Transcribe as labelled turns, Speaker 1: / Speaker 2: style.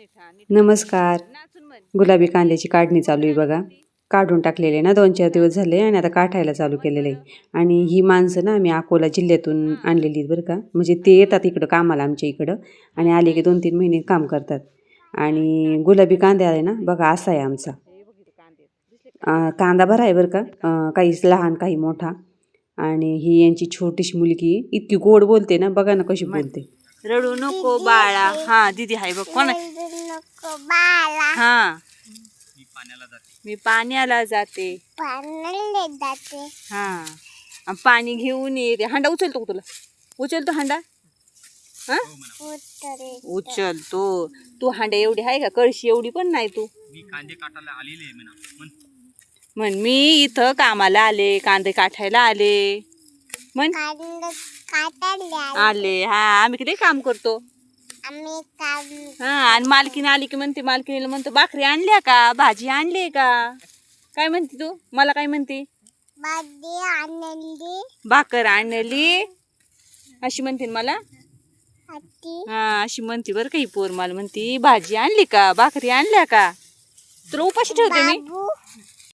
Speaker 1: नमस्कार. गुलाबी कांद्याची काढणी चालू आहे बघा. काढून टाकलेले ना 2-4 दिवस झाले आणि आता काठायला चालू केलेलं आहे. आणि ही माणसं ना आम्ही अकोला जिल्ह्यातून आणलेली आहेत बरं का. म्हणजे ते येतात इकडं कामाला आमच्या इकडं आणि आले की 2-3 महिने काम करतात. आणि गुलाबी कांदा आहे ना बघा असा आहे आमचा. कांदा भरा आहे बरं का. काही लहान काही मोठा. आणि ही यांची छोटीशी मुलगी इतकी गोड बोलते ना, बघा ना कशी बोलते.
Speaker 2: रडू नको बाळा. हा दीदी हाय बघ कोण हा मी पाण्याला जाते हा आणि पाणी घेऊन येते. हांडा उचलतो का तुला? उचलतो हांडा? हा उचलतो. तू हांडा एवढी आहे का? कळशी एवढी पण नाही. तू म्हण मी इथं कामाला आले, कांदे काठायला आले म्हण. आले हा. आम्ही किती काम करतो. हा आणि मालकीने आली की म्हणते, मालकीने म्हणतो भाकरी आणल्या का, भाजी आणली का? काय म्हणते तू? मला काय म्हणते? भाकर आणली अशी म्हणते मला. हा अशी म्हणते बरं का ही पोर. मला म्हणते भाजी आणली का, भाकरी आणल्या का? तुला उपाशी ठेवते मी.